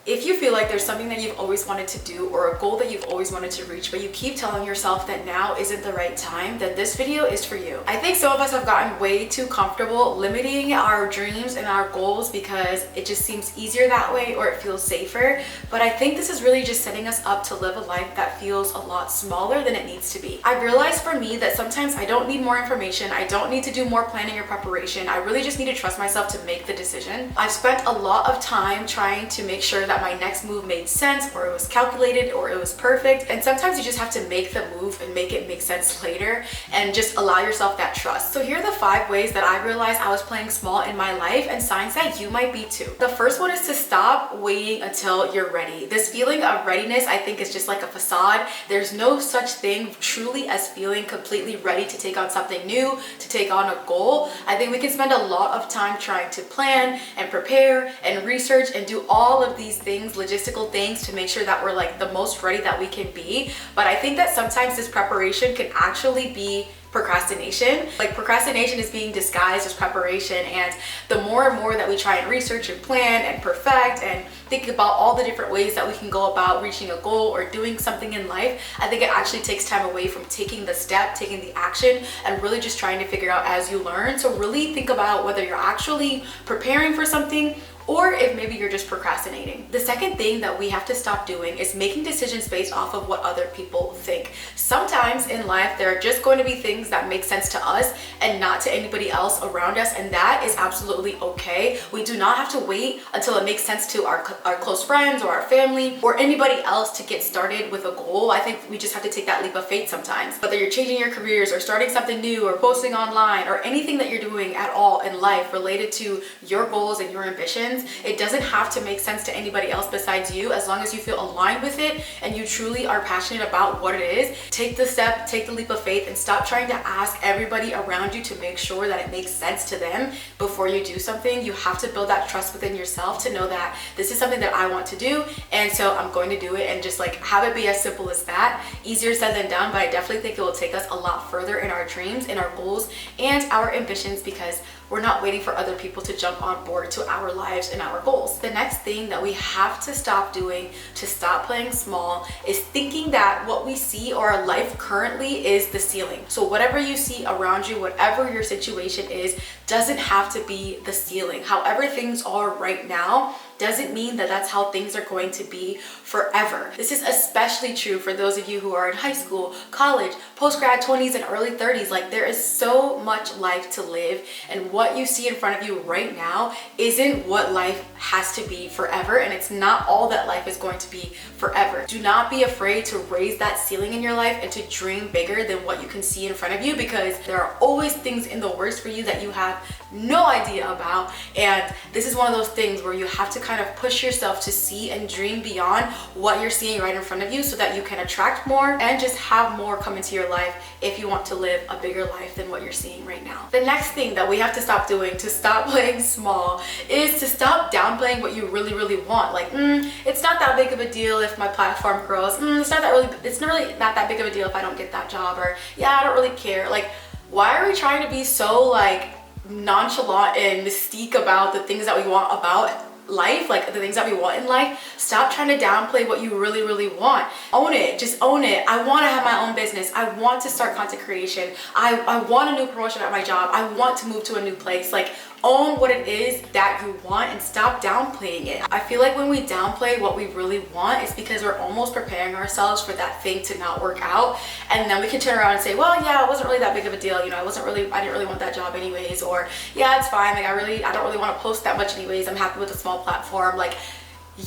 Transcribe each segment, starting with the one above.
If you feel like there's something that you've always wanted to do or a goal that you've always wanted to reach, but you keep telling yourself that now isn't the right time, then this video is for you. I think some of us have gotten way too comfortable limiting our dreams and our goals because it just seems easier that way or it feels safer. But I think this is really just setting us up to live a life that feels a lot smaller than it needs to be. I've realized for me that sometimes I don't need more information. I don't need to do more planning or preparation. I really just need to trust myself to make the decision. I've spent a lot of time trying to make sure that my next move made sense, or it was calculated, or it was perfect. And sometimes you just have to make the move and make it make sense later and just allow yourself that trust. So here are the 5 ways that I realized I was playing small in my life and signs that you might be too. The first one is to stop waiting until you're ready. This feeling of readiness, I think, is just like a facade. There's no such thing truly as feeling completely ready to take on something new, to take on a goal. I think we can spend a lot of time trying to plan and prepare and research and do all of these things, logistical things, to make sure that we're like the most ready that we can be. But I think that sometimes this preparation can actually be procrastination. Like, procrastination is being disguised as preparation, and the more and more that we try and research and plan and perfect and think about all the different ways that we can go about reaching a goal or doing something in life, I think it actually takes time away from taking the step, taking the action, and really just trying to figure out as you learn. So really think about whether you're actually preparing for something or if maybe you're just procrastinating. The second thing that we have to stop doing is making decisions based off of what other people think. Sometimes in life, there are just going to be things that make sense to us and not to anybody else around us, and that is absolutely okay. We do not have to wait until it makes sense to our close friends or our family or anybody else to get started with a goal. I think we just have to take that leap of faith sometimes. Whether you're changing your careers or starting something new or posting online or anything that you're doing at all in life related to your goals and your ambitions, it doesn't have to make sense to anybody else besides you. As long as you feel aligned with it and you truly are passionate about what it is, take the step, take the leap of faith, and stop trying to ask everybody around you to make sure that it makes sense to them before you do something. You have to build that trust within yourself to know that this is something that I want to do, and so I'm going to do it, and just like have it be as simple as that. Easier said than done, but I definitely think it will take us a lot further in our dreams, in our goals, and our ambitions, because we're not waiting for other people to jump on board to our lives and our goals. The next thing that we have to stop doing to stop playing small is thinking that what we see or our life currently is the ceiling. So whatever you see around you, whatever your situation is, doesn't have to be the ceiling. However things are right now doesn't mean that that's how things are going to be forever. This is especially true for those of you who are in high school, college, post-grad 20s and early 30s. Like, there is so much life to live, and what you see in front of you right now isn't what life has to be forever, and it's not all that life is going to be forever. Do not be afraid to raise that ceiling in your life and to dream bigger than what you can see in front of you, because there are always things in the works for you that you have no idea about. And this is one of those things where you have to kind of push yourself to see and dream beyond what you're seeing right in front of you, so that you can attract more and just have more come into your life if you want to live a bigger life than what you're seeing right now. The next thing that we have to stop doing to stop playing small is to stop downplaying what you really want. Like, it's not that big of a deal if my platform grows. It's not really not that big of a deal if I don't get that job, or yeah, I don't really care. Like, why are we trying to be so like nonchalant and mystique about the things that we want about life, like the things that we want in life? Stop trying to downplay what you really want. Own it. Just own it. I want to have my own business. I want to start content creation. I want a new promotion at my job. I want to move to a new place. Like, own what it is that you want and stop downplaying it. I feel like when we downplay what we really want, it's because we're almost preparing ourselves for that thing to not work out, and then we can turn around and say, well, yeah, it wasn't really that big of a deal, you know, I didn't really want that job anyways, or yeah, it's fine, like I don't really want to post that much anyways, I'm happy with a small platform. Like,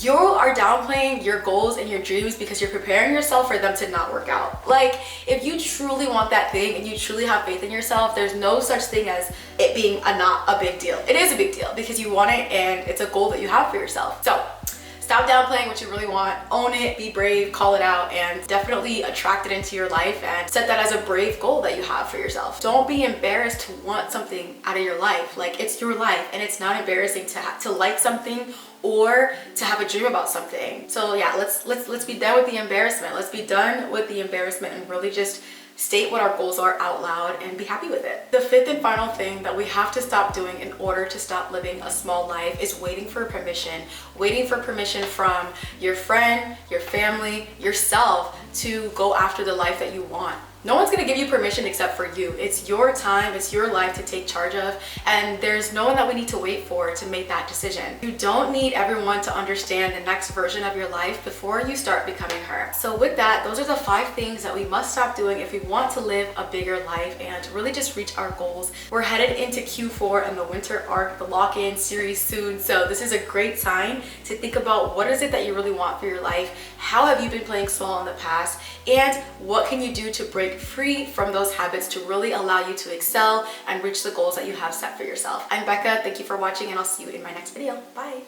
you are downplaying your goals and your dreams because you're preparing yourself for them to not work out. Like, if you truly want that thing and you truly have faith in yourself, there's no such thing as it being not a big deal. It is a big deal because you want it and it's a goal that you have for yourself. So stop downplaying what you really want, own it, be brave, call it out, and definitely attract it into your life and set that as a brave goal that you have for yourself. Don't be embarrassed to want something out of your life. Like, it's your life, and it's not embarrassing to like something or to have a dream about something. So yeah, let's be done with the embarrassment. Let's be done with the embarrassment and really just state what our goals are out loud and be happy with it. The fifth and final thing that we have to stop doing in order to stop living a small life is waiting for permission. Waiting for permission from your friend, your family, yourself to go after the life that you want. No one's gonna give you permission except for you. It's your time, it's your life to take charge of, and there's no one that we need to wait for to make that decision. You don't need everyone to understand the next version of your life before you start becoming her. So with that, those are the 5 things that we must stop doing if we want to live a bigger life and really just reach our goals. We're headed into Q4 and the winter arc, the lock-in series soon, so this is a great time to think about what is it that you really want for your life, how have you been playing small in the past, and what can you do to break free from those habits to really allow you to excel and reach the goals that you have set for yourself. I'm Becca, thank you for watching, and I'll see you in my next video. Bye.